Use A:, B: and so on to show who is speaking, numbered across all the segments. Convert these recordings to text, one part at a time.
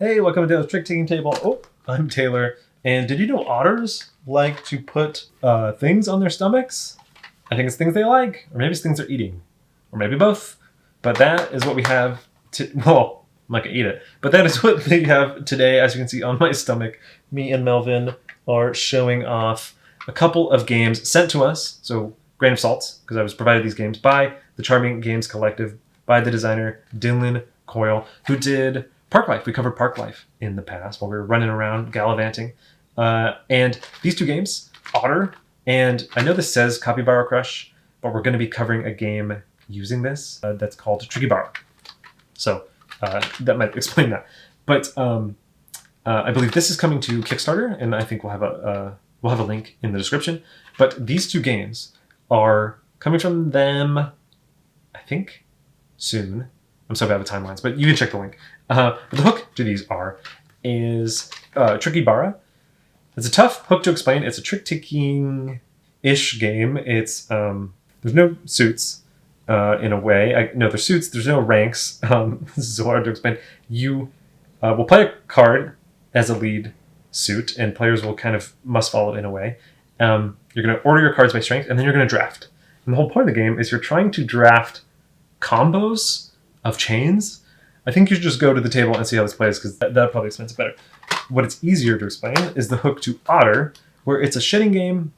A: Hey, welcome to Taylor's Trick Taking Table. Oh, I'm Taylor. And did you know otters like to put things on their stomachs? I think it's things they like, or maybe it's things they're eating, or maybe both. But that is what we have well, I'm not gonna eat it, but that is what they have today. As you can see on my stomach, me and Melvin are showing off a couple of games sent to us. So, grain of salt, because I was provided these games by the Charming Games Collective, by the designer Dylan Coyle, who did Park Life. We covered Park Life in the past while we were running around gallivanting. And these two games, Otter, and I know this says Capybara Crush, but we're going to be covering a game using this that's called Trickybara. So that might explain that. But I believe this is coming to Kickstarter, and I think we'll have a link in the description. But these two games are coming from them, I think, soon. I'm so bad with timelines, but you can check the link. But the hook to these is Trickybara. It's a tough hook to explain. It's a trick-taking-ish game. It's there's no suits in a way. There's suits. There's no ranks. This is so hard to explain. You will play a card as a lead suit, and players will kind of must follow it in a way. You're going to order your cards by strength, and then you're going to draft. And the whole point of the game is you're trying to draft combos of chains. I think you should just go to the table and see how this plays, because that probably explains it better. What it's easier to explain is the hook to Otter, where it's a shedding game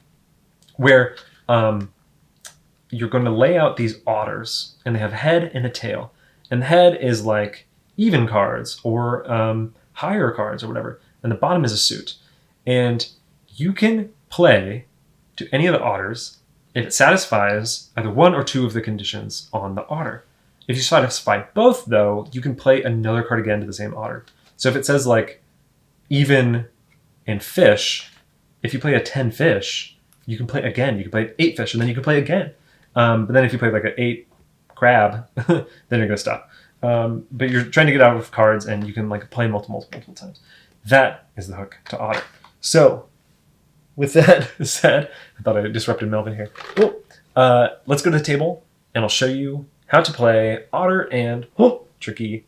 A: where you're going to lay out these otters, and they have a head and a tail. And the head is like even cards or higher cards or whatever. And the bottom is a suit. And you can play to any of the otters if it satisfies either one or two of the conditions on the otter. If you satisfy both, though, you can play another card again to the same otter. So if it says, like, even in fish, if you play a 10 fish, you can play again. You can play 8 fish, and then you can play again. But then if you play, like, an 8 crab, then you're going to stop. But you're trying to get out of cards, and you can, like, play multiple times. That is the hook to Otter. So, with that said, I thought I disrupted Melvin here. Cool. Let's go to the table, and I'll show you how to play Otter and Trickybara.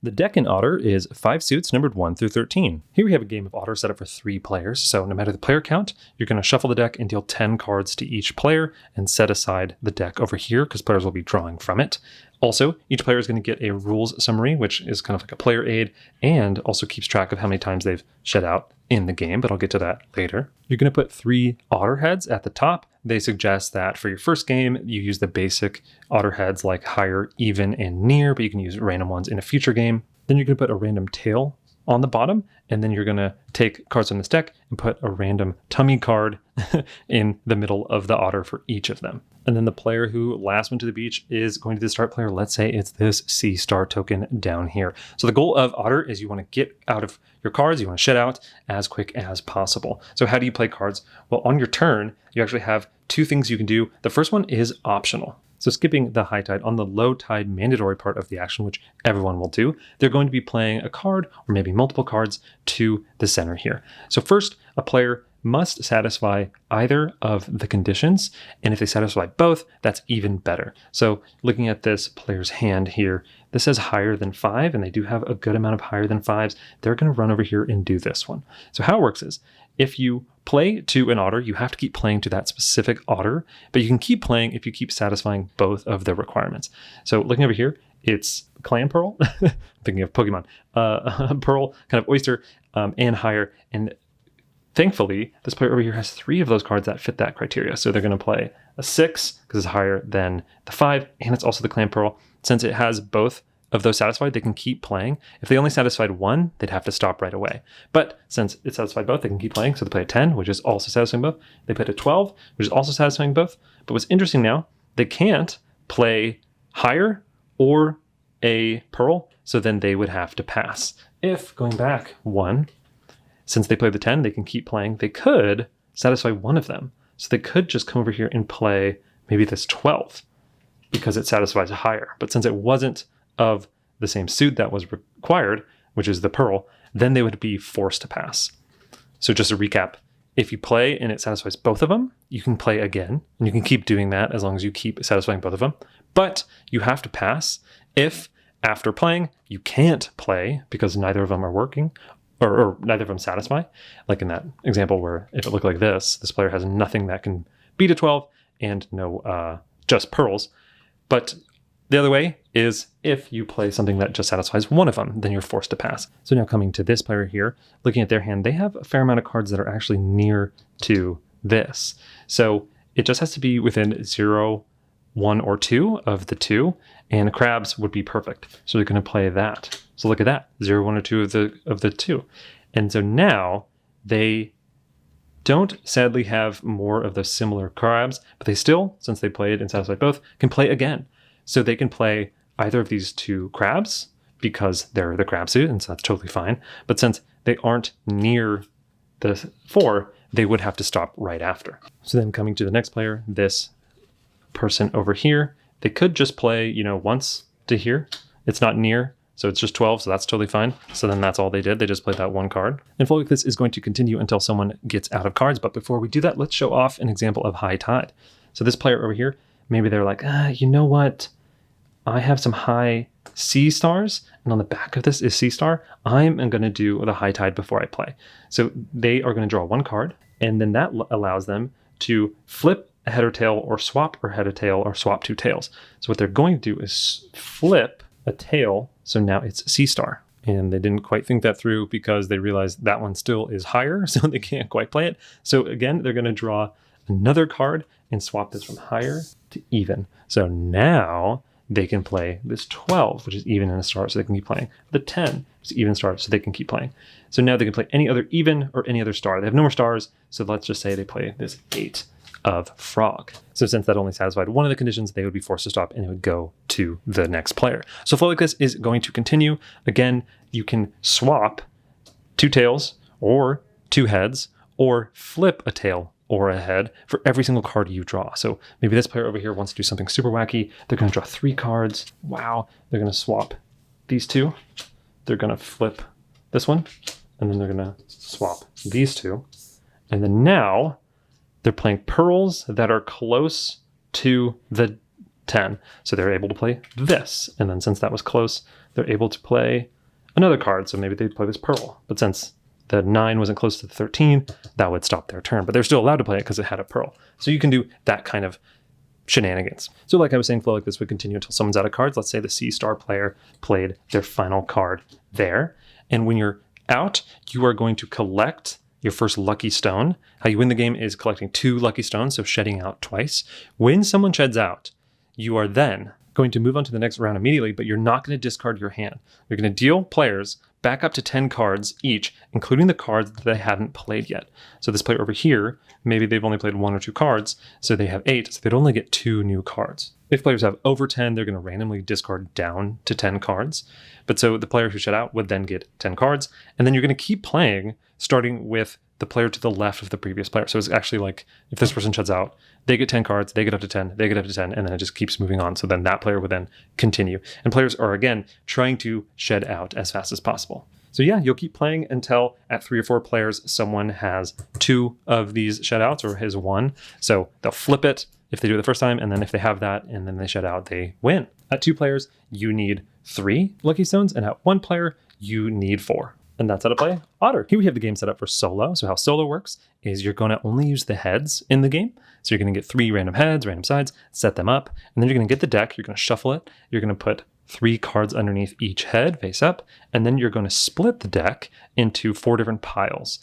B: The deck in Otter is 5 suits numbered 1 through 13. Here we have a game of Otter set up for 3 players, so no matter the player count, you're going to shuffle the deck and deal 10 cards to each player and set aside the deck over here because players will be drawing from it. Also, each player is going to get a rules summary, which is kind of like a player aid, and also keeps track of how many times they've shed out in the game, but I'll get to that later. You're going to put 3 otter heads at the top. They suggest that for your first game, you use the basic otter heads like higher, even, and near, but you can use random ones in a future game. Then you're going to put a random tail on the bottom, and then you're going to take cards on this deck and put a random tummy card in the middle of the otter for each of them. And then the player who last went to the beach is going to the start player. Let's say it's this sea star token down here. So the goal of Otter is you want to get out of your cards, you want to shed out as quick as possible. So how do you play cards? Well, on your turn, you actually have 2 things you can do. The first one is optional. So skipping the high tide, on the low tide mandatory part of the action, which everyone will do, they're going to be playing a card or maybe multiple cards to the center here. So first, a player must satisfy either of the conditions, and if they satisfy both, that's even better. So looking at this player's hand here, this says higher than 5, and they do have a good amount of higher than 5s. They're going to run over here and do this one. So how it works is, if you play to an otter, you have to keep playing to that specific otter, but you can keep playing if you keep satisfying both of the requirements. So looking over here, it's clam pearl, thinking of Pokemon, pearl, kind of oyster, and higher, and thankfully, this player over here has 3 of those cards that fit that criteria. So they're going to play a 6 because it's higher than the 5, and it's also the clam pearl. Since it has both of those satisfied, they can keep playing. If they only satisfied 1, they'd have to stop right away. But since it satisfied both, they can keep playing. So they play a 10, which is also satisfying both. They play a 12, which is also satisfying both. But what's interesting now, they can't play higher or a pearl, so then they would have to pass. If, going back 1, since they played the 10, they can keep playing. They could satisfy one of them. So they could just come over here and play maybe this 12 because it satisfies a higher. But since it wasn't of the same suit that was required, which is the pearl, then they would be forced to pass. So just to recap, if you play and it satisfies both of them, you can play again, and you can keep doing that as long as you keep satisfying both of them. But you have to pass if after playing, you can't play because neither of them are working, or neither of them satisfy. Like in that example where if it looked like this player has nothing that can beat a 12 and no just pearls. But the other way is if you play something that just satisfies one of them, then you're forced to pass. So now coming to this player here, looking at their hand, they have a fair amount of cards that are actually near to this. So it just has to be within 0, 1, or 2 of the 2, and crabs would be perfect. So they're going to play that. So look at that, 0, 1, or 2 of the 2. And so now they don't sadly have more of the similar crabs, but they still, since they played and satisfied both, can play again. So they can play either of these 2 crabs because they're the crab suit, and so that's totally fine. But since they aren't near the 4, they would have to stop right after. So then coming to the next player, this person over here, they could just play, once to here. It's not near, so it's just 12, so that's totally fine. So then that's all they did. They just played that 1 card. And flow like this is going to continue until someone gets out of cards. But before we do that, let's show off an example of high tide. So this player over here, maybe they're like, you know what? I have some high C stars, and on the back of this is C star. I'm going to do the high tide before I play. So they are going to draw 1 card, and then that allows them to flip a head or tail, or swap a head or tail, or swap 2 tails. So what they're going to do is flip a tail, so now it's C star. And they didn't quite think that through because they realized that one still is higher, so they can't quite play it. So again, they're going to draw another card and swap this from higher to even. So now they can play this 12, which is even in a star, so they can keep playing. The 10 is even star, so they can keep playing. So now they can play any other even or any other star. They have no more stars, so let's just say they play this 8 of frog. So since that only satisfied one of the conditions, they would be forced to stop and it would go to the next player. So flow like this is going to continue. Again, you can swap 2 tails or 2 heads, or flip a tail or a head for every single card you draw. So maybe this player over here wants to do something super wacky. They're going to draw 3 cards. Wow. They're going to swap these 2. They're going to flip this one, and then they're going to swap these 2. And then now they're playing pearls that are close to the 10. So they're able to play this. And then since that was close, they're able to play another card. So maybe they'd play this pearl. But since the 9 wasn't close to the 13, that would stop their turn. But they're still allowed to play it because it had a pearl. So you can do that kind of shenanigans. So like I was saying, flow like this would continue until someone's out of cards. Let's say the C star player played their final card there. And when you're out, you are going to collect your first lucky stone. How you win the game is collecting 2 lucky stones, so shedding out twice. When someone sheds out, you are then going to move on to the next round immediately, but you're not going to discard your hand. You're going to deal players back up to 10 cards each, including the cards that they haven't played yet. So this player over here, maybe they've only played 1 or 2 cards, so they have 8, so they'd only get 2 new cards. If players have over 10, they're going to randomly discard down to 10 cards. But so the player who shed out would then get 10 cards, and then you're going to keep playing, starting with the player to the left of the previous player. So it's actually like if this person sheds out, they get 10 cards, they get up to 10, they get up to 10, and then it just keeps moving on. So then that player would then continue. And players are, again, trying to shed out as fast as possible. So yeah, you'll keep playing until at 3 or 4 players, someone has 2 of these shed outs or has 1. So they'll flip it if they do it the first time, and then if they have that and then they shed out, they win. At 2 players, you need 3 lucky stones, and at 1 player, you need 4. And that's how to play Otter. Here we have the game set up for solo. So how solo works is you're going to only use the heads in the game. So you're going to get 3 random heads, random sides, set them up, and then you're going to get the deck, you're going to shuffle it, you're going to put 3 cards underneath each head face up, and then you're going to split the deck into 4 different piles.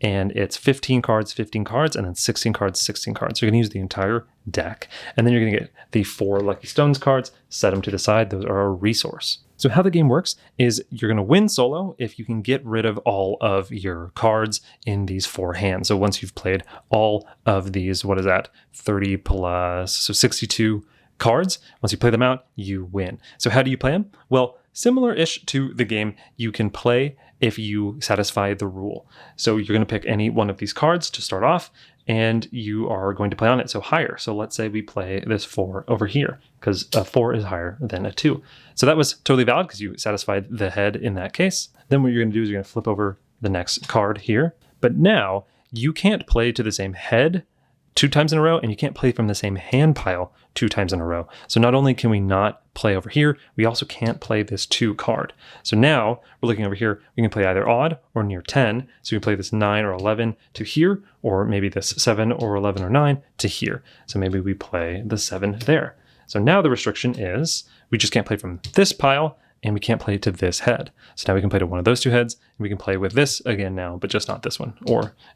B: And it's 15 cards, and then 16 cards, 16 cards. So you're going to use the entire deck. And then you're going to get the 4 Lucky Stones cards, set them to the side. Those are a resource. So how the game works is you're going to win solo if you can get rid of all of your cards in these 4 hands. So once you've played all of these, 30 plus, so 62 cards. Once you play them out, you win. So how do you play them? Well, similar-ish to the game, you can play if you satisfy the rule. So you're going to pick any one of these cards to start off, and you are going to play on it. So higher. So let's say we play this 4 over here, because a 4 is higher than a 2. So that was totally valid because you satisfied the head in that case. Then what you're going to do is you're going to flip over the next card here. But now you can't play to the same head 2 times in a row, and you can't play from the same hand pile 2 times in a row. So not only can we not play over here, we also can't play this 2 card. So now we're looking over here, we can play either odd or near 10. So we can play this 9 or 11 to here, or maybe this 7 or 11 or 9 to here. So maybe we play the 7 there. So now the restriction is we just can't play from this pile, and we can't play to this head. So now we can play to one of those 2 heads, and we can play with this again now, but just not this one.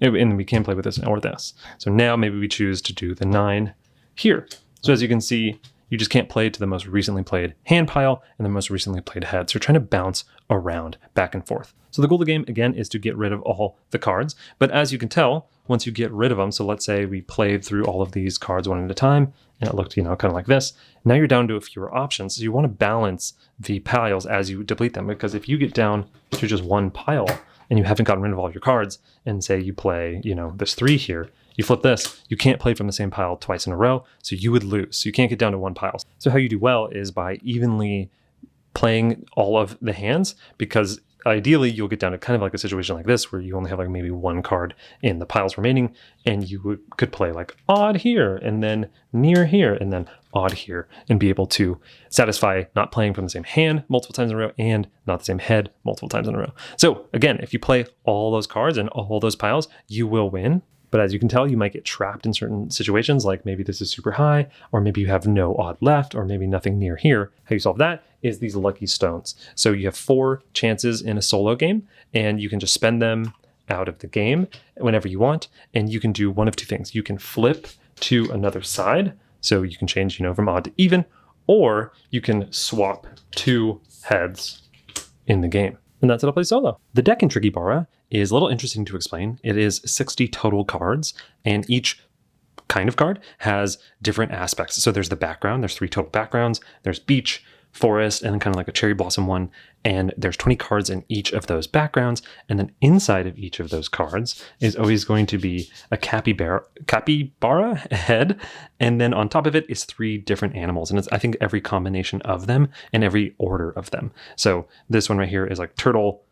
B: And we can play with this or this. So now maybe we choose to do the 9 here. So as you can see, you just can't play to the most recently played hand pile and the most recently played head. So you're trying to bounce around back and forth. So the goal of the game, again, is to get rid of all the cards. But as you can tell, once you get rid of them, so let's say we played through all of these cards one at a time, and it looked, kind of like this. Now you're down to a fewer options. So you want to balance the piles as you deplete them, because if you get down to just one pile and you haven't gotten rid of all your cards, and say you play, this 3 here, you flip this, you can't play from the same pile twice in a row, so you would lose. So you can't get down to one pile. So how you do well is by evenly playing all of the hands, because ideally you'll get down to kind of like a situation like this where you only have like maybe 1 card in the piles remaining, and you could play like odd here and then near here and then odd here, and be able to satisfy not playing from the same hand multiple times in a row and not the same head multiple times in a row. So again, if you play all those cards and all those piles, you will win. But as you can tell, you might get trapped in certain situations, like maybe this is super high, or maybe you have no odd left, or maybe nothing near here. How you solve that is these lucky stones. So you have 4 chances in a solo game, and you can just spend them out of the game whenever you want, and you can do one of 2 things. You can flip to another side, so you can change, from odd to even, or you can swap 2 heads in the game. And that's how to play solo. The deck in Trickybara is a little interesting to explain. It is 60 total cards, and each kind of card has different aspects. So there's the background, there's 3 total backgrounds, there's beach, forest, and then kind of like a cherry blossom one, and there's 20 cards in each of those backgrounds, and then inside of each of those cards is always going to be a capybara head, and then on top of it is 3 different animals, and it's, I think, every combination of them and every order of them. So this one right here is like turtle,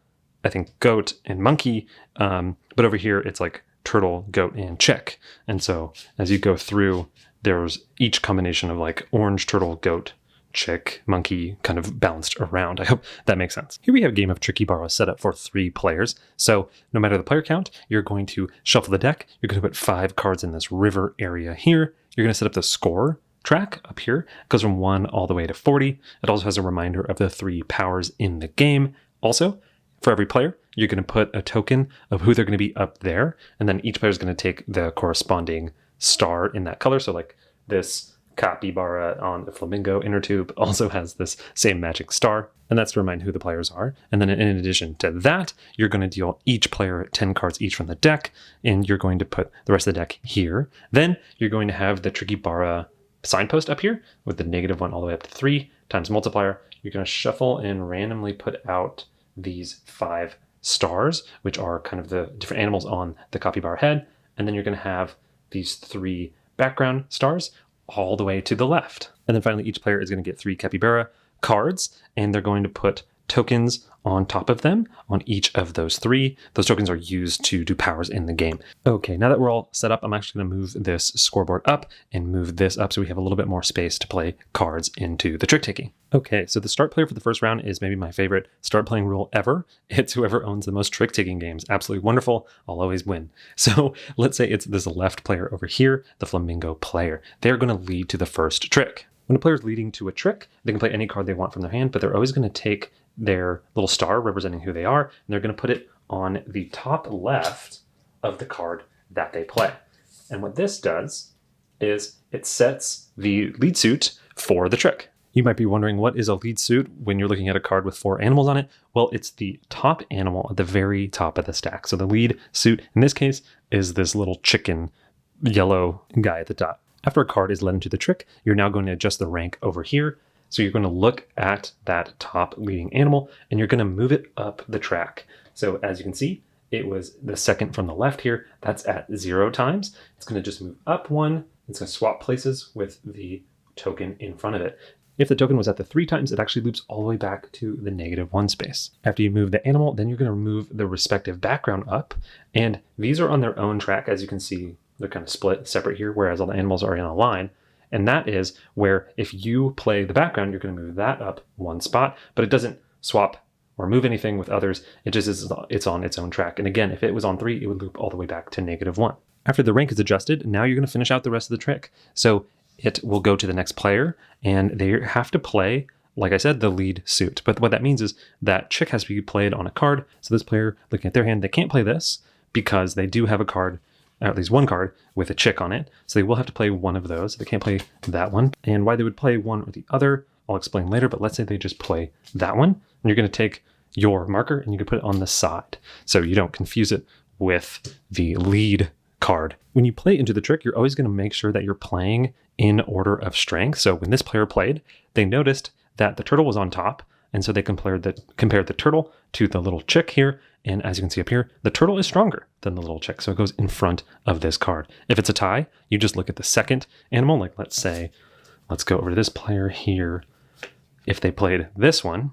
B: I think goat and monkey, but over here it's like turtle, goat, and chick. And so as you go through, there's each combination of like orange, turtle, goat, chick, monkey kind of balanced around. I hope that makes sense. Here we have a game of Trickybara set up for 3 players. So no matter the player count, you're going to shuffle the deck. You're going to put 5 cards in this river area here. You're going to set up the score track up here. It goes from 1 all the way to 40. It also has a reminder of the 3 powers in the game. Also, for every player, you're going to put a token of who they're going to be up there. And then each player is going to take the corresponding star in that color. So like this capybara on the flamingo inner tube also has this same magic star, and that's to remind who the players are. And then in addition to that, you're going to deal each player 10 cards each from the deck, and you're going to put the rest of the deck here. Then you're going to have the Trickybara signpost up here with the -1 all the way up to 3 times multiplier. You're going to shuffle and randomly put out these 5 stars, which are kind of the different animals on the capybara head. And then you're going to have these 3 background stars all the way to the left. And then finally, each player is going to get 3 capybara cards, and they're going to put tokens on top of them on each of those 3. Those tokens are used to do powers in the game. Okay, now that we're all set up, I'm actually going to move this scoreboard up and move this up so we have a little bit more space to play cards into the trick taking. Okay, so the start player for the first round is maybe my favorite start playing rule ever. It's whoever owns the most trick taking games. Absolutely wonderful. I'll always win. So let's say it's this left player over here, the flamingo player. They're going to lead to the first trick. When a player is leading to a trick, they can play any card they want from their hand, but they're always going to take their little star representing who they are, and they're going to put it on the top left of the card that they play. And what this does is it sets the lead suit for the trick. You might be wondering, what is a lead suit when you're looking at a card with 4 animals on it? Well, it's the top animal at the very top of the stack. So the lead suit in this case is this little chicken yellow guy at the top. After a card is led into the trick, you're now going to adjust the rank over here. So you're going to look at that top leading animal, and you're going to move it up the track. So as you can see, it was the second from the left here. That's at 0 times. It's going to just move up 1. It's going to swap places with the token in front of it. If the token was at the 3 times, it actually loops all the way back to the -1 space. After you move the animal, then you're going to move the respective background up. And these are on their own track, as you can see They're kind of split, separate here, whereas all the animals are in a line. And that is where if you play the background, you're going to move that up one spot, but it doesn't swap or move anything with others. It just is, it's on its own track. And again, if it was on 3, it would loop all the way back to -1. After the rank is adjusted, now you're going to finish out the rest of the trick. So it will go to the next player, and they have to play, like I said, the lead suit. But what that means is that chick has to be played on a card. So this player, looking at their hand, they can't play this because they do have a card, or at least one card with a chick on it. So they will have to play one of those. They can't play that one. And why they would play one or the other, I'll explain later, but let's say they just play that one. And you're going to take your marker and you can put it on the side so you don't confuse it with the lead card. When you play into the trick, you're always going to make sure that you're playing in order of strength. So when this player played, they noticed that the turtle was on top, and so they compared the turtle to the little chick here. And as you can see up here, the turtle is stronger than the little chick, so it goes in front of this card. If it's a tie, you just look at the second animal. Like let's go over to this player here. If they played this one,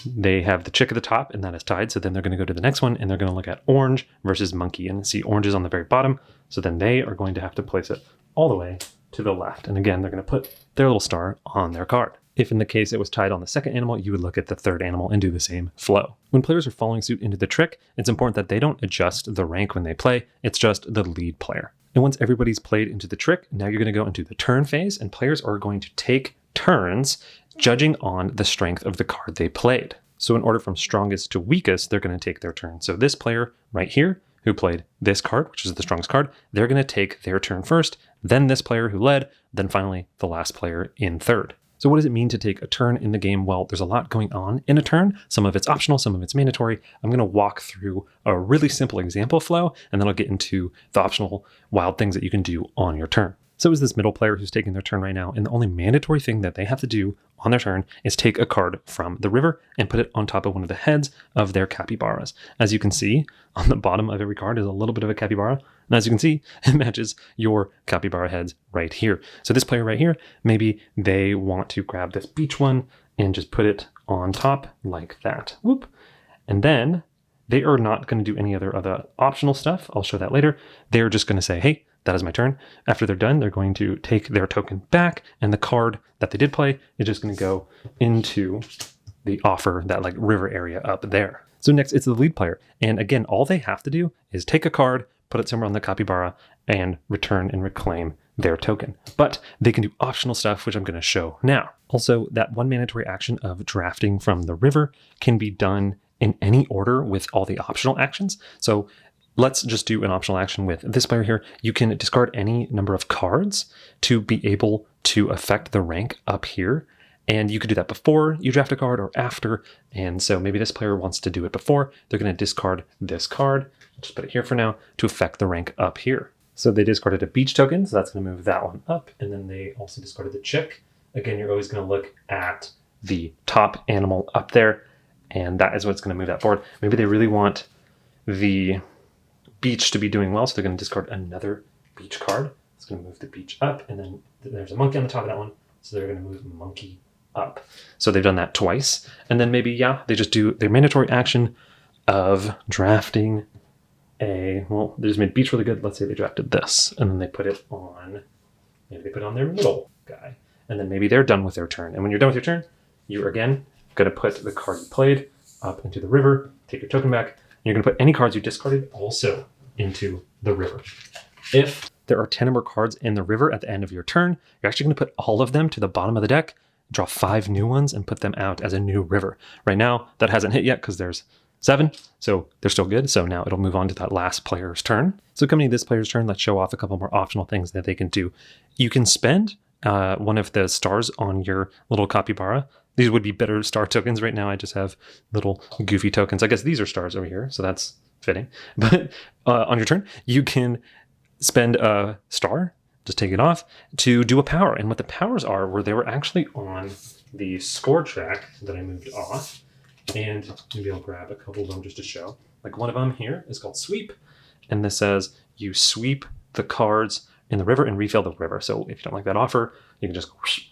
B: they have the chick at the top, and that is tied. So then they're going to go to the next one, and they're going to look at orange versus monkey, and see orange is on the very bottom. So then they are going to have to place it all the way to the left. And again, they're going to put their little star on their card. If in the case it was tied on the second animal, you would look at the third animal and do the same flow. When players are following suit into the trick, it's important that they don't adjust the rank when they play. It's just the lead player. And once everybody's played into the trick, now you're going to go into the turn phase, and players are going to take turns judging on the strength of the card they played. So in order from strongest to weakest, they're going to take their turn. So this player right here, who played this card, which is the strongest card, they're going to take their turn first, then this player who led, then finally the last player in third. So what does it mean to take a turn in the game? Well, there's a lot going on in a turn. Some of it's optional, some of it's mandatory. I'm going to walk through a really simple example flow, and then I'll get into the optional wild things that you can do on your turn. So is this middle player who's taking their turn right now, and the only mandatory thing that they have to do on their turn is take a card from the river and put it on top of one of the heads of their capybaras. As you can see, on the bottom of every card is a little bit of a capybara, and as you can see, it matches your capybara heads right here. So this player right here, maybe they want to grab this beach one and just put it on top like that. Whoop. And then they are not going to do any other optional stuff. I'll show that later. They're just going to say, hey, that is my turn. After they're done, they're going to take their token back, and the card that they did play is just going to go into the offer, that like river area up there. So next, it's the lead player. And again, all they have to do is take a card, put it somewhere on the capybara, and return and reclaim their token. But they can do optional stuff, which I'm going to show now. Also, that one mandatory action of drafting from the river can be done in any order with all the optional actions. So let's just do an optional action with this player here. You can discard any number of cards to be able to affect the rank up here. And you could do that before you draft a card or after. And so maybe this player wants to do it before. They're going to discard this card. I'll just put it here for now to affect the rank up here. So they discarded a beach token, so that's going to move that one up. And then they also discarded the chick. Again, you're always going to look at the top animal up there, and that is what's going to move that forward. Maybe they really want the beach to be doing well, so they're going to discard another beach card. It's going to move the beach up, and then there's a monkey on the top of that one, so they're going to move monkey up. So they've done that twice. And then maybe, they just do their mandatory action of drafting they just made beach really good. Let's say they drafted this, and then they put it on, maybe they put it on their middle guy. And then maybe they're done with their turn. And when you're done with your turn, you're again going to put the card you played up into the river, take your token back, and you're going to put any cards you discarded also into the river. If there are 10 or more cards in the river at the end of your turn, you're actually going to put all of them to the bottom of the deck, draw 5 new ones, and put them out as a new river. Right now, that hasn't hit yet because there's 7, so they're still good. So now it'll move on to that last player's turn. So coming to this player's turn, let's show off a couple more optional things that they can do. You can spend one of the stars on your little capybara. These would be better star tokens. Right now, I just have little goofy tokens. I guess these are stars over here, so that's fitting. But on your turn, you can spend a star, just take it off, to do a power. And what the powers are, were they were actually on the score track that I moved off. And maybe I'll grab a couple of them just to show. Like one of them here is called Sweep. And this says you sweep the cards in the river and refill the river. So if you don't like that offer, you can just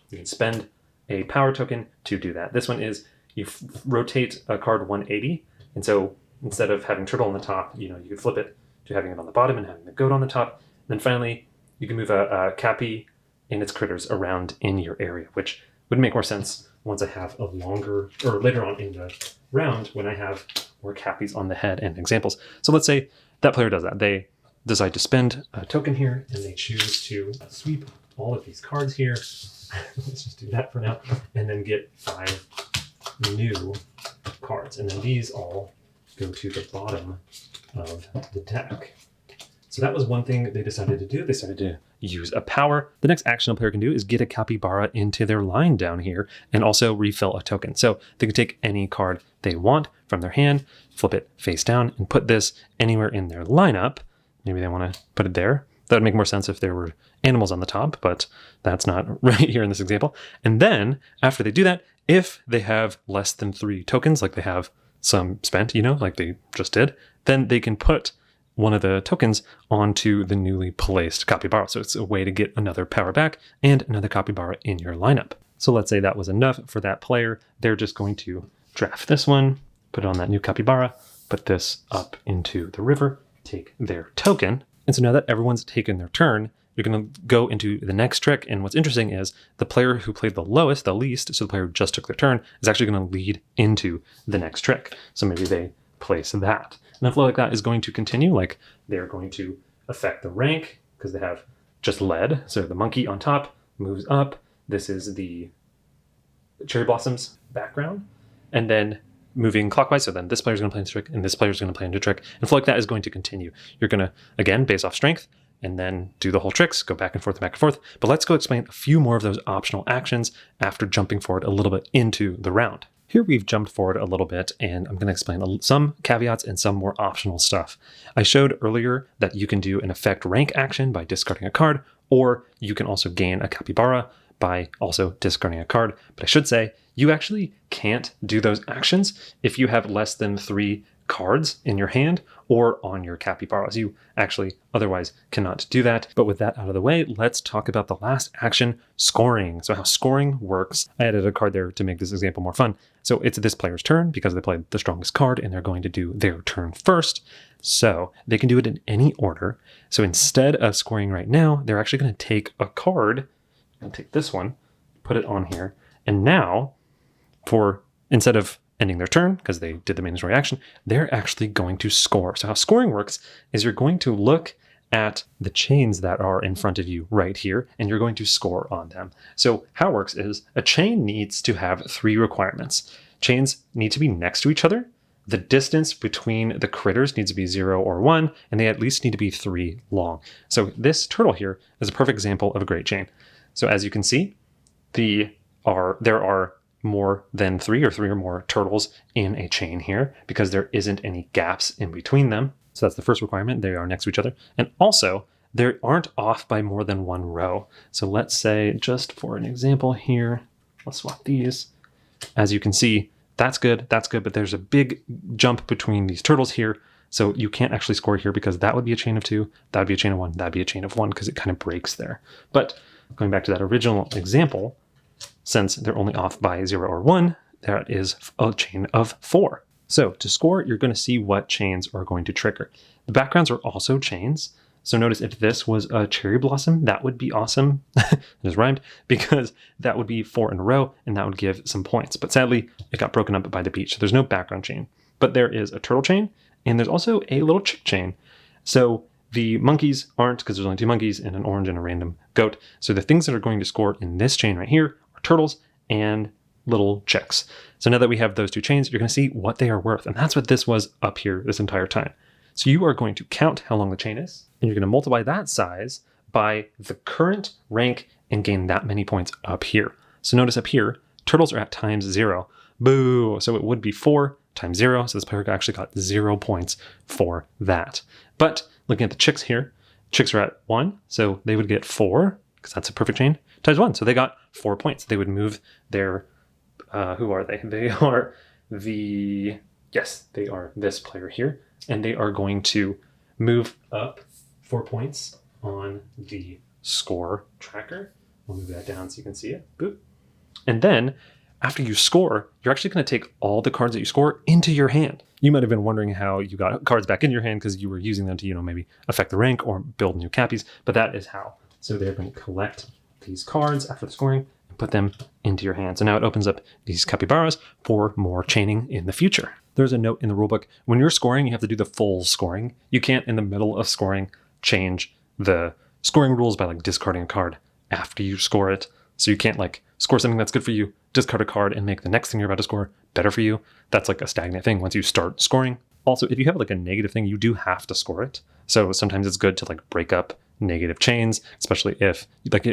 B: you can spend a power token to do that. This one is you rotate a card 180. And so instead of having turtle on the top, you could flip it to having it on the bottom and having the goat on the top. Then finally, you can move a Cappy and its critters around in your area, which would make more sense once I have a longer, or later on in the round when I have more Cappies on the head and examples. So let's say that player does that. They decide to spend a token here and they choose to sweep all of these cards here. Let's just do that for now. And then get 5 new cards. And then these all go to the bottom of the deck. So that was one thing they decided to do. They decided to use a power. The next action a player can do is get a Capybara into their line down here and also refill a token. So they can take any card they want from their hand, flip it face down, and put this anywhere in their lineup. Maybe they want to put it there. That would make more sense if there were animals on the top, but that's not right here in this example. And then after they do that, if they have less than 3 tokens, like they have some spent, like they just did, then they can put one of the tokens onto the newly placed Capybara. So it's a way to get another power back and another Capybara in your lineup. So let's say that was enough for that player. They're just going to draft this one, put it on that new Capybara, put this up into the river, take their token. And so now that everyone's taken their turn, you're going to go into the next trick. And what's interesting is the player who played the lowest, the least, so the player who just took their turn, is actually going to lead into the next trick. So maybe they place that. And a flow like that is going to continue, like they're going to affect the rank because they have just led. So the monkey on top moves up. This is the cherry blossoms background. And then moving clockwise. So then this player's going to play into trick and this player's going to play into trick. And flow like that is going to continue. You're going to, again, base off strength and then do the whole tricks, go back and forth, back and forth. But let's go explain a few more of those optional actions after jumping forward a little bit into the round. Here we've jumped forward a little bit and I'm going to explain some caveats and some more optional stuff. I showed earlier that you can do an affect rank action by discarding a card, or you can also gain a Capybara by also discarding a card. But I should say, you actually can't do those actions if you have less than 3 cards in your hand or on your Capybaras. You actually otherwise cannot do that. But with that out of the way, let's talk about the last action, scoring. So how scoring works. I added a card there to make this example more fun. So it's this player's turn because they played the strongest card and they're going to do their turn first. So they can do it in any order. So instead of scoring right now, they're actually going to take a card. I'm going to take this one, put it on here. And now instead of ending their turn, because they did the mandatory action, they're actually going to score. So how scoring works is you're going to look at the chains that are in front of you right here, and you're going to score on them. So how it works is a chain needs to have 3 requirements. Chains need to be next to each other. The distance between the critters needs to be 0 or 1, and they at least need to be 3 long. So this turtle here is a perfect example of a great chain. So as you can see, there are more than 3 or 3 or more turtles in a chain here because there isn't any gaps in between them. So that's the first requirement. They are next to each other. And also, they aren't off by more than 1 row. So let's say, just for an example here, let's swap these. As you can see, that's good, but there's a big jump between these turtles here. So you can't actually score here because that would be a chain of 2, that would be a chain of 1, that'd be a chain of 1 because it kind of breaks there. But going back to that original example, since they're only off by 0 or 1, that is a chain of 4. So to score, you're going to see what chains are going to trigger. The backgrounds are also chains. So notice if this was a cherry blossom, that would be awesome. It just rhymed because that would be 4 in a row and that would give some points. But sadly, it got broken up by the beach. So there's no background chain. But there is a turtle chain and there's also a little chick chain. So the monkeys aren't because there's only 2 monkeys and an orange and a random goat. So the things that are going to score in this chain right here are turtles and little chicks. So now that we have those 2 chains, you're going to see what they are worth. And that's what this was up here this entire time. So you are going to count how long the chain is, and you're going to multiply that size by the current rank and gain that many points up here. So notice up here, turtles are at times 0. Boo! So it would be 4 times 0. So this player actually got 0 points for that. But looking at the chicks here, chicks are at 1. So they would get 4, because that's a perfect chain, times 1. So they got 4 points. They would move their, who are they? They are they are this player here. And they are going to move up 4 points on the score tracker. We'll move that down so you can see it. Boop. And then after you score, you're actually going to take all the cards that you score into your hand. You might have been wondering how you got cards back in your hand because you were using them to, maybe affect the rank or build new cappies, but that is how. So they're going to collect these cards after the scoring and put them into your hand. So now it opens up these capybaras for more chaining in the future. There's a note in the rulebook. When you're scoring, you have to do the full scoring. You can't, in the middle of scoring, change the scoring rules by discarding a card after you score it. So you can't score something that's good for you, discard a card, and make the next thing you're about to score better for you. That's a stagnant thing once you start scoring. Also, if you have a negative thing, you do have to score it. So sometimes it's good to break up negative chains, especially if,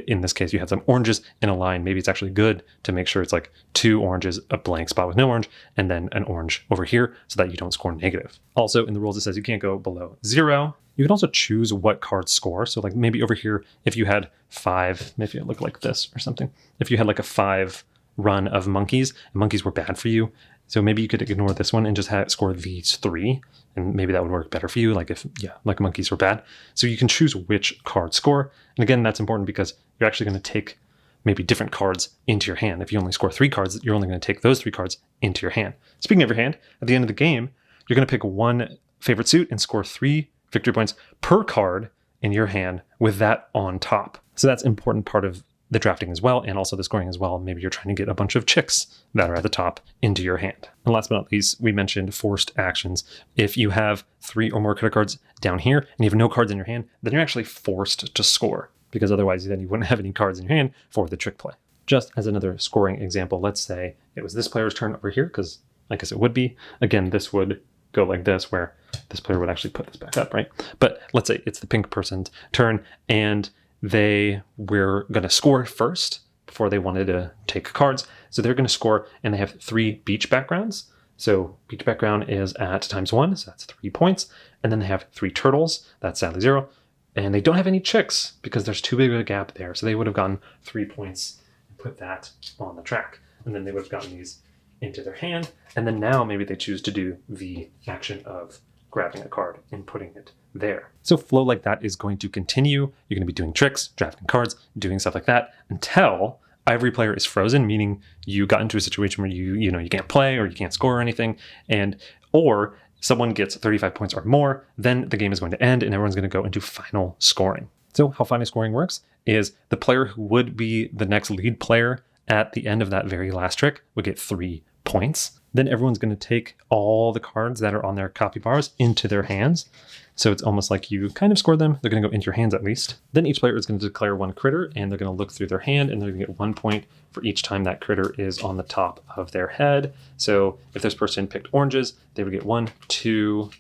B: in this case, you have some oranges in a line. Maybe it's actually good to make sure it's 2 oranges, a blank spot with no orange, and then an orange over here so that you don't score negative. Also, in the rules, it says you can't go below 0. You can also choose what cards score. So maybe over here, if you had 5, maybe it looked like this or something. If you had a 5 run of monkeys, and monkeys were bad for you, so maybe you could ignore this one and just score these 3, and maybe that would work better for you, if monkeys were bad. So you can choose which cards score. And again, that's important because you're actually going to take maybe different cards into your hand. If you only score 3 cards, you're only going to take those 3 cards into your hand. Speaking of your hand, at the end of the game, you're going to pick one favorite suit and score 3 victory points per card in your hand with that on top. So that's an important part of the drafting as well, and also the scoring as well. Maybe you're trying to get a bunch of chicks that are at the top into your hand. And last but not least, we mentioned forced actions. If you have 3 or more credit cards down here and you have no cards in your hand, then you're actually forced to score, because otherwise then you wouldn't have any cards in your hand for the trick play. Just as another scoring example, let's say it was this player's turn over here, because I guess it would be. Again, this would go like this, where this player would actually put this back up, right? But let's say it's the pink person's turn, and they were going to score first before they wanted to take cards. So they're going to score, and they have 3 beach backgrounds. So beach background is at ×1, so that's 3 points. And then they have 3 turtles, that's sadly 0. And they don't have any chicks because there's too big of a gap there. So they would have gotten 3 points and put that on the track. And then they would have gotten these into their hand. And then now maybe they choose to do the action of grabbing a card and putting it there. So flow like that is going to continue. You're going to be doing tricks, drafting cards, doing stuff like that until every player is frozen, meaning you got into a situation where you can't play or you can't score or anything, or someone gets 35 points or more, then the game is going to end and everyone's going to go into final scoring. So how final scoring works is the player who would be the next lead player at the end of that very last trick would get 3 points. Then everyone's going to take all the cards that are on their capybaras into their hands. So it's almost like you kind of score them. They're going to go into your hands at least. Then each player is going to declare 1 critter, and they're going to look through their hand, and they're going to get 1 point for each time that critter is on the top of their head. So if this person picked oranges, they would get 1, 2,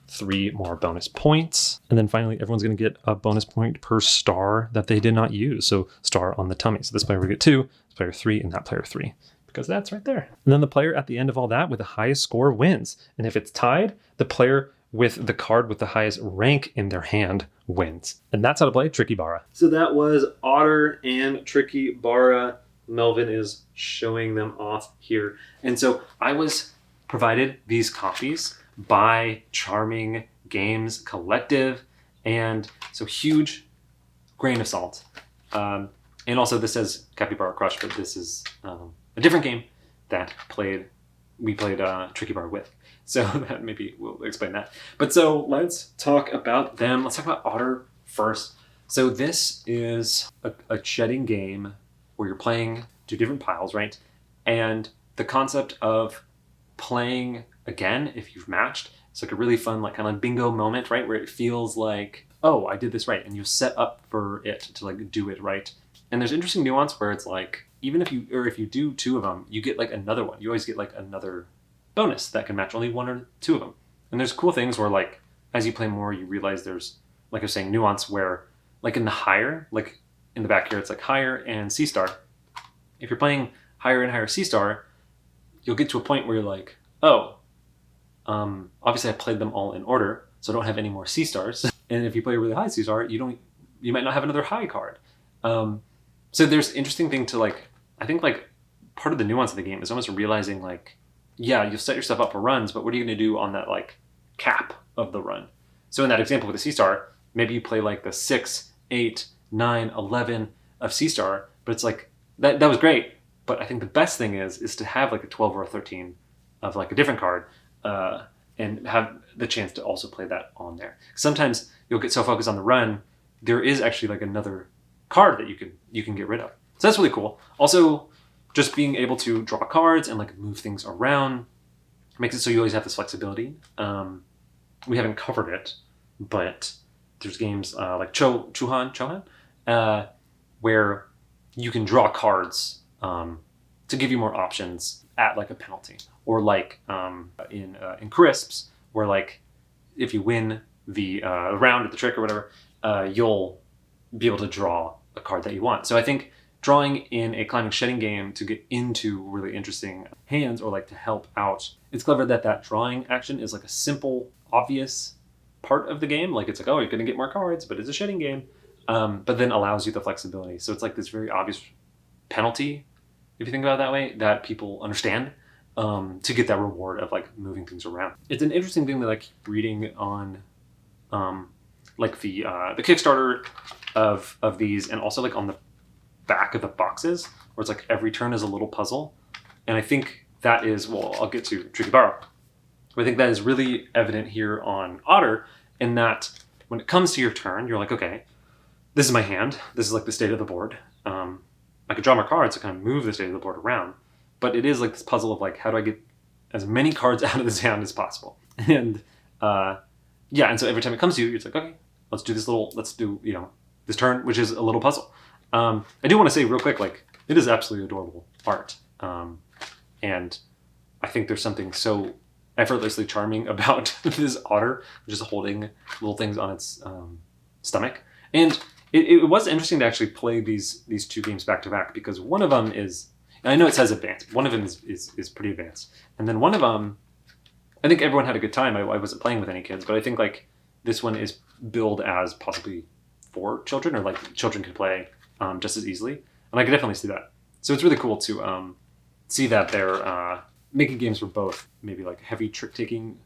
B: 3 more bonus points. And then finally, everyone's going to get a bonus point per star that they did not use. So star on the tummy. So this player would get 2, this player 3, and that player 3. Because that's right there. And then the player at the end of all that with the highest score wins. And if it's tied, the player with the card with the highest rank in their hand wins. And that's how to play Trickybara. So that was Otter and Trickybara. Melvin is showing them off here. And so I was provided these copies by Charming Games Collective. And so huge grain of salt. And also this says Capybara Crush, but this is a different game that we played Trickybara with. So that maybe we'll explain that. But so let's talk about them. Let's talk about Otter first. So this is a shedding game where you're playing 2 different piles, right? And the concept of playing again, if you've matched, it's like a really fun, kind of bingo moment, right? Where it feels like, oh, I did this right. And you set up for it to do it right. And there's interesting nuance where it's even if you do 2 of them, you get another one. You always get another bonus that can match only 1 or 2 of them. And there's cool things where as you play more, you realize there's, like I was saying, nuance where in the higher, in the back here, it's higher and C star. If you're playing higher and higher C star, you'll get to a point where you're obviously I played them all in order, so I don't have any more C stars. And if you play a really high C star, you might not have another high card. So there's interesting thing to I think part of the nuance of the game is almost realizing yeah, you'll set yourself up for runs, but what are you going to do on that cap of the run? So in that example with the C star, maybe you play the 6, 8, 9, 11 of C star, but it's that was great. But I think the best thing is to have a 12 or a 13 of a different card and have the chance to also play that on there. Sometimes you'll get so focused on the run, there is actually like another card that you can get rid of. So that's really cool. Also, just being able to draw cards and like move things around makes it so you always have this flexibility. We haven't covered it, but there's games like Chohan, where you can draw cards to give you more options at like a penalty, or like in Crisps, where like if you win the round or the trick or whatever, you'll be able to draw a card that you want. So I think drawing in a climbing shedding game to get into really interesting hands, or like to help out, it's clever that drawing action is like a simple, obvious part of the game. Like it's like, oh, you're going to get more cards, but it's a shedding game. But then allows you the flexibility. So it's like this very obvious penalty, if you think about it that way, that people understand to get that reward of like moving things around. It's an interesting thing that I keep reading on like the Kickstarter of these, and also like on the back of the boxes, where it's like every turn is a little puzzle. And I think that is, well, I'll get to Trickybara. I think that is really evident here on Otter, in that when it comes to your turn, you're like, okay, this is my hand. This is like the state of the board. I could draw my cards to kind of move the state of the board around. But it is like this puzzle of like, how do I get as many cards out of this hand as possible? And and so every time it comes to you, it's like, okay, let's do this turn, which is a little puzzle. I do want to say real quick, like, it is absolutely adorable art. And I think there's something so effortlessly charming about this otter, just holding little things on its stomach. And it was interesting to actually play these two games back to back, because one of them is, and I know it says advanced, one of them is pretty advanced. And then one of them, I think everyone had a good time. I wasn't playing with any kids, but I think like this one is billed as possibly for children, or like children could play just as easily. And I could definitely see that. So it's really cool to see that they're making games for both, maybe like heavy trick-taking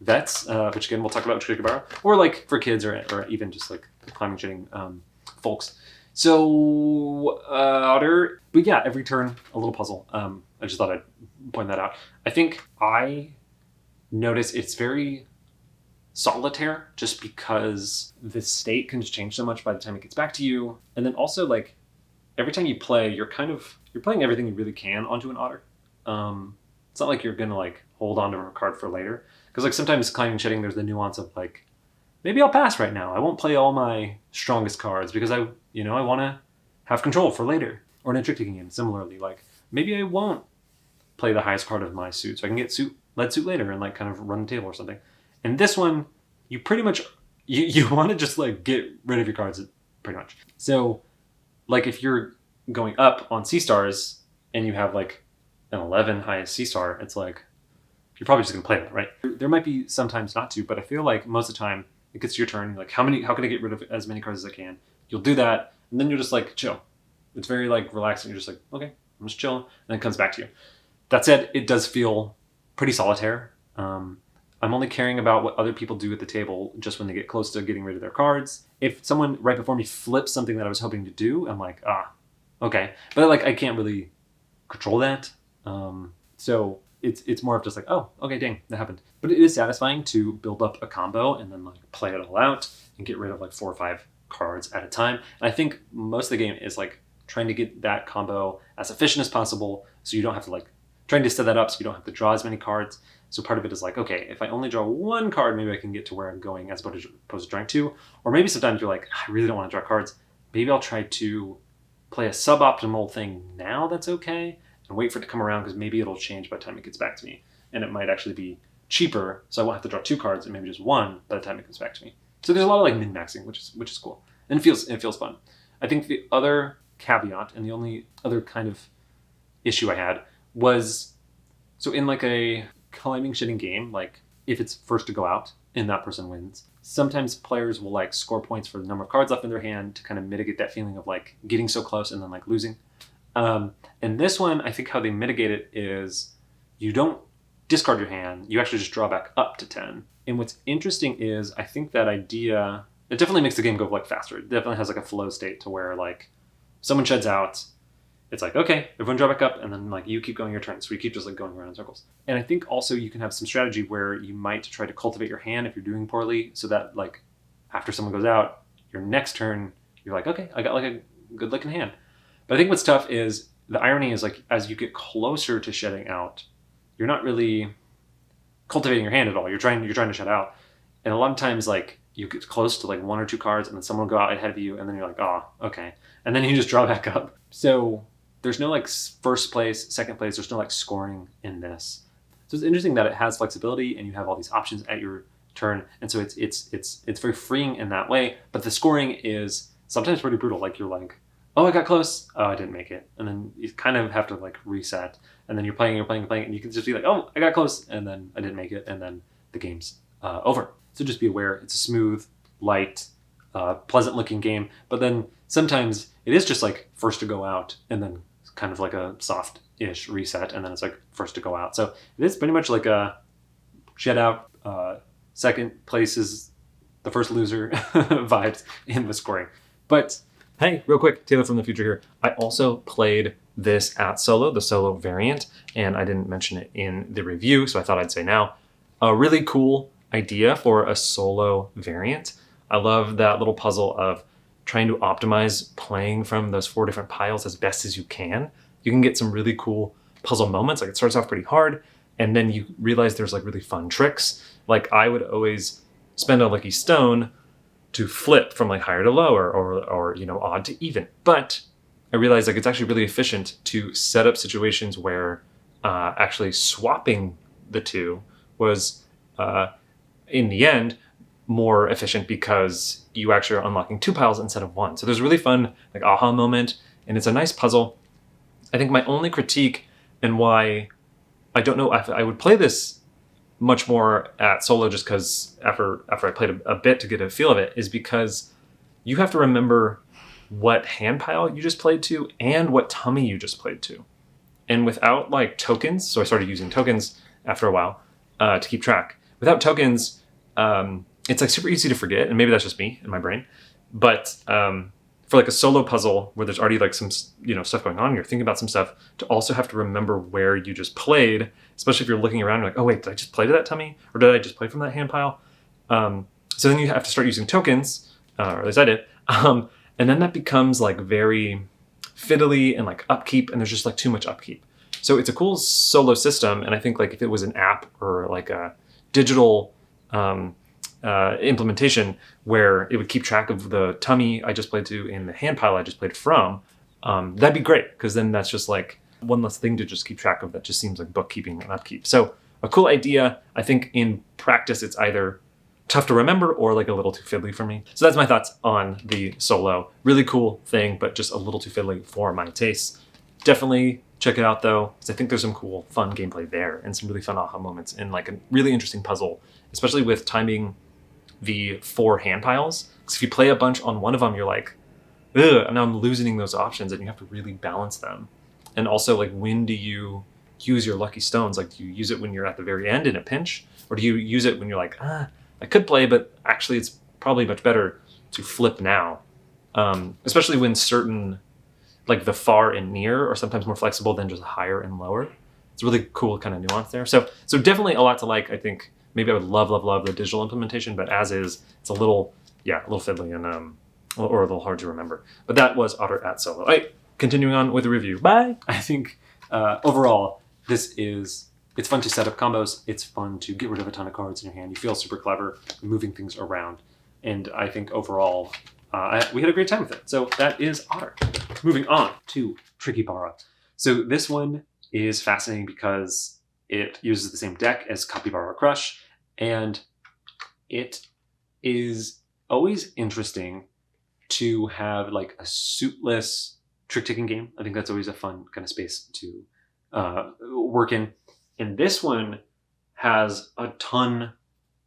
B: vets, which again, we'll talk about Trickybara, or like for kids, or even just like climbing shedding folks. So Otter, but yeah, every turn a little puzzle. I just thought I'd point that out. I think I notice it's very solitaire, just because the state can just change so much by the time it gets back to you. And then also like every time you play, you're playing everything you really can onto an Otter. It's not like you're gonna like hold on to a card for later, because like sometimes climbing shedding, there's the nuance of like, maybe I'll pass right now. I won't play all my strongest cards because I want to have control for later. Or in a trick-taking game, similarly, like maybe I won't play the highest card of my suit, so I can get lead suit later and like kind of run the table or something. And this one, you pretty much you want to just like get rid of your cards pretty much. So like if you're going up on C stars and you have like an 11 highest C star, it's like you're probably just gonna play that, right? There might be sometimes not to, but I feel like most of the time it gets to your turn. Like how can I get rid of as many cards as I can? You'll do that, and then you'll just like chill. It's very like relaxing. You're just like, okay, I'm just chilling, and then it comes back to you. That said, it does feel pretty solitaire. I'm only caring about what other people do at the table just when they get close to getting rid of their cards. If someone right before me flips something that I was hoping to do, I'm like, okay. But like I can't really control that. So it's more of just like, oh, okay, dang, that happened. But it is satisfying to build up a combo and then like play it all out and get rid of like 4 or 5 cards at a time. And I think most of the game is like trying to get that combo as efficient as possible, so you don't have to like trying to set that up so you don't have to draw as many cards. So part of it is like, okay, if I only draw 1 card, maybe I can get to where I'm going as opposed to drawing 2. Or maybe sometimes you're like, I really don't want to draw cards. Maybe I'll try to play a suboptimal thing now that's okay, and wait for it to come around, because maybe it'll change by the time it gets back to me. And it might actually be cheaper, so I won't have to draw 2 cards and maybe just 1 by the time it comes back to me. So there's a lot of like min-maxing, which is cool. And it feels fun. I think the other caveat, and the only other kind of issue I had, was, so in like a climbing shedding game, like if it's first to go out and that person wins, sometimes players will like score points for the number of cards left in their hand to kind of mitigate that feeling of like getting so close and then like losing. And this one, I think how they mitigate it is you don't discard your hand, you actually just draw back up to 10. And what's interesting is I think that idea, it definitely makes the game go like faster. It definitely has like a flow state to where like someone sheds out it's like, okay, everyone draw back up, and then like you keep going your turn. So you keep just like going around in circles. And I think also you can have some strategy where you might try to cultivate your hand if you're doing poorly, so that like after someone goes out, your next turn, you're like, okay, I got like a good looking hand. But I think what's tough is the irony is like as you get closer to shedding out, you're not really cultivating your hand at all. You're trying to shut out. And a lot of times like you get close to like 1 or 2 cards and then someone will go out ahead of you and then you're like, oh, okay. And then you just draw back up. So there's no like first place, second place. There's no like scoring in this. So it's interesting that it has flexibility and you have all these options at your turn. And so it's very freeing in that way. But the scoring is sometimes pretty brutal. Like you're like, oh, I got close. Oh, I didn't make it. And then you kind of have to like reset. And then you're playing, and you can just be like, oh, I got close. And then I didn't make it. And then the game's over. So just be aware, it's a smooth, light, pleasant looking game. But then sometimes it is just like first to go out and then kind of like a soft-ish reset. And then it's like first to go out. So it is pretty much like a shed out. Second place is the first loser vibes in the scoring. But hey, real quick, Taylor from the future here. I also played this at Solo, the Solo variant, and I didn't mention it in the review, so I thought I'd say now. A really cool idea for a Solo variant. I love that little puzzle of trying to optimize playing from those 4 different piles as best as you can. You can get some really cool puzzle moments. Like it starts off pretty hard, and then you realize there's like really fun tricks. Like I would always spend a lucky stone to flip from like higher to lower or you know, odd to even. But I realized like it's actually really efficient to set up situations where actually swapping the two was in the end more efficient because you actually are unlocking 2 piles instead of 1. So there's a really fun like aha moment, and it's a nice puzzle. I think my only critique and why I don't know if I would play this much more at Solo just because after I played a bit to get a feel of it is because you have to remember what hand pile you just played to and what tummy you just played to. And without like tokens, so I started using tokens after a while to keep track. Without tokens, it's like super easy to forget, and maybe that's just me in my brain. But for like a solo puzzle where there's already like some, you know, stuff going on, you're thinking about some stuff, to also have to remember where you just played, especially if you're looking around, you're like, oh wait, did I just play to that tummy, or did I just play from that hand pile? So then you have to start using tokens, or at least I did, and then that becomes like very fiddly and like upkeep, and there's just like too much upkeep. So it's a cool solo system, and I think like if it was an app or like a digital implementation where it would keep track of the tummy I just played to and the hand pile I just played from, that'd be great, because then that's just like one less thing to just keep track of that just seems like bookkeeping and upkeep. So a cool idea. I think in practice it's either tough to remember or like a little too fiddly for me. So that's my thoughts on the Solo. Really cool thing, but just a little too fiddly for my tastes. Definitely check it out though, because I think there's some cool, fun gameplay there and some really fun aha moments and like a really interesting puzzle, especially with timing the 4 hand piles. Because if you play a bunch on one of them, you're like, ugh, and now I'm losing those options, and you have to really balance them. And also, like, when do you use your lucky stones? Like, do you use it when you're at the very end in a pinch? Or do you use it when you're like, I could play, but actually it's probably much better to flip now. Especially when certain, like the far and near are sometimes more flexible than just higher and lower. It's a really cool kind of nuance there. So definitely a lot to like. I think maybe I would love the digital implementation, but as is, it's a little fiddly and or a little hard to remember. But that was Otter at Solo. All right, continuing on with the review. Bye. I think overall, it's fun to set up combos. It's fun to get rid of a ton of cards in your hand. You feel super clever moving things around. And I think overall, we had a great time with it. So that is Otter. Moving on to Trickybara. So this one is fascinating because it uses the same deck as Capybara Crush, and it is always interesting to have like a suitless trick-taking game. I think that's always a fun kind of space to work in. And this one has a ton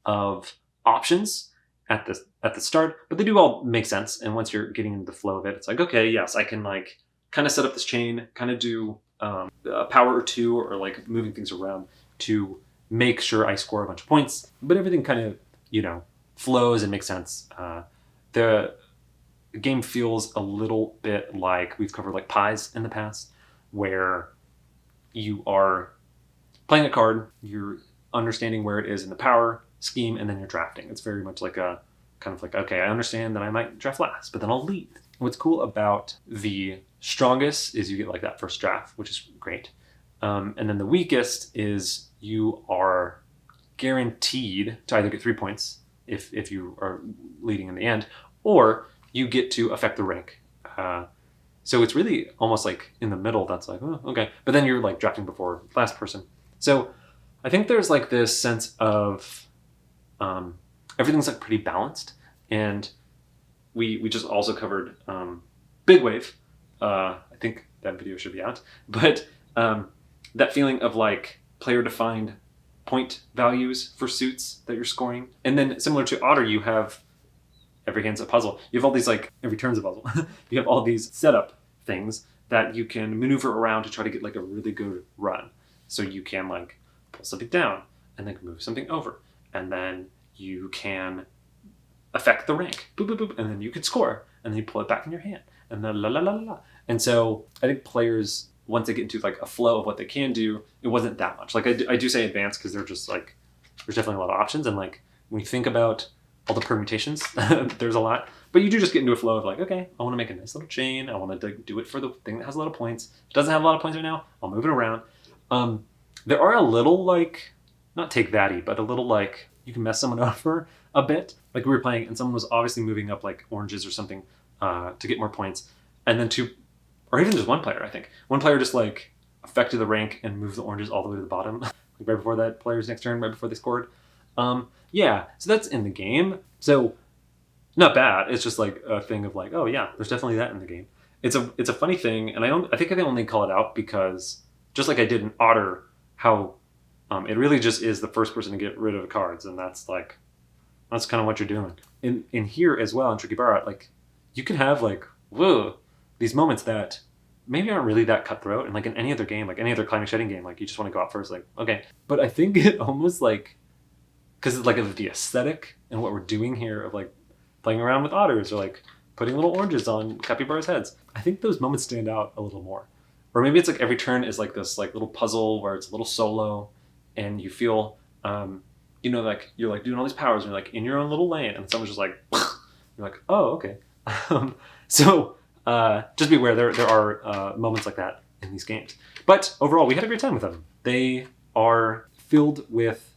B: of options at the start, but they do all make sense. And once you're getting into the flow of it, it's like, okay, yes, I can like kind of set up this chain, kind of do a power or 2 or like moving things around to make sure I score a bunch of points. But everything kind of, you know, flows and makes sense. The game feels a little bit like we've covered like pies in the past, where you are playing a card, you're understanding where it is in the power scheme, and then you're drafting. It's very much like a kind of like, okay, I understand that I might draft last, but then I'll lead. What's cool about the strongest is you get like that first draft, which is great. And then the weakest is you are guaranteed to either get 3 points if you are leading in the end, or you get to affect the rank. So it's really almost like in the middle. That's like, oh, okay. But then you're like drafting before last person. So I think there's like this sense of everything's like pretty balanced. And we just also covered Big Wave. I think that video should be out. But that feeling of like player-defined point values for suits that you're scoring. And then similar to Otter, you have every hand's a puzzle. You have all these like, every turn's a puzzle. You have all these setup things that you can maneuver around to try to get like a really good run. So you can like pull something down and then move something over. And then you can affect the rank. Boop, boop, boop. And then you can score. And then you pull it back in your hand. And then la la la la la. And so I think players, once they get into like a flow of what they can do, it wasn't that much. Like I do say advanced because they're just like, there's definitely a lot of options. And like when you think about all the permutations, there's a lot. But you do just get into a flow of like, okay, I want to make a nice little chain. I want to do it for the thing that has a lot of points. If it doesn't have a lot of points right now, I'll move it around. There are a little like, not take thatty, but a little like, you can mess someone over a bit. Like we were playing and someone was obviously moving up like oranges or something to get more points. And then or even just one player, I think. One player just like affected the rank and moved the oranges all the way to the bottom, like right before that player's next turn, right before they scored. Yeah, so that's in the game. So not bad. It's just like a thing of like, oh yeah, there's definitely that in the game. It's a funny thing, and I think I can only call it out because just like I did in Otter, how it really just is the first person to get rid of the cards, and that's kind of what you're doing. In here as well in Trickybara, like you can have like whoa, these moments that maybe aren't really that cutthroat, and like in any other game, like any other climbing shedding game, like you just want to go out first, like okay. But I think it almost like, because it's like of the aesthetic and what we're doing here of like playing around with otters or like putting little oranges on capybara's heads, I think those moments stand out a little more. Or maybe it's like every turn is like this like little puzzle where it's a little solo, and you feel like you're like doing all these powers and you're like in your own little lane, and someone's just like you're like, oh okay. So just be aware there are moments like that in these games. But overall, we had a great time with them. They are filled with,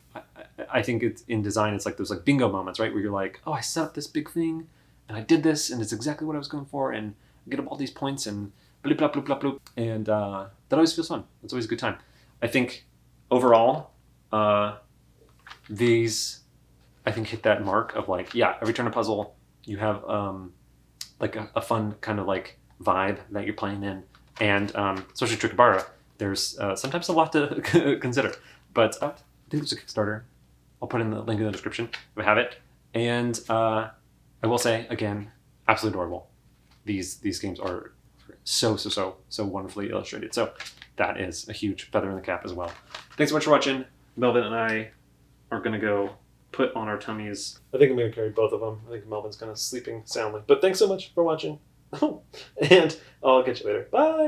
B: I think it's in design, it's like those like bingo moments, right? Where you're like, oh, I set up this big thing and I did this and it's exactly what I was going for and I get up all these points and bloop, bloop, bloop, bloop, bloop. And that always feels fun. It's always a good time. I think overall, these, I think, hit that mark of like, yeah, every turn a puzzle, you have like a fun kind of like vibe that you're playing in. And especially Trickybara, there's sometimes a lot to consider. But I think there's a Kickstarter. I'll put in the link in the description if we have it. And I will say, again, absolutely adorable. These games are so wonderfully illustrated. So that is a huge feather in the cap as well. Thanks so much for watching. Melvin and I are going to go put on our tummies. I think I'm going to carry both of them. I think Melvin's kind of sleeping soundly. But thanks so much for watching. And I'll catch you later. Bye!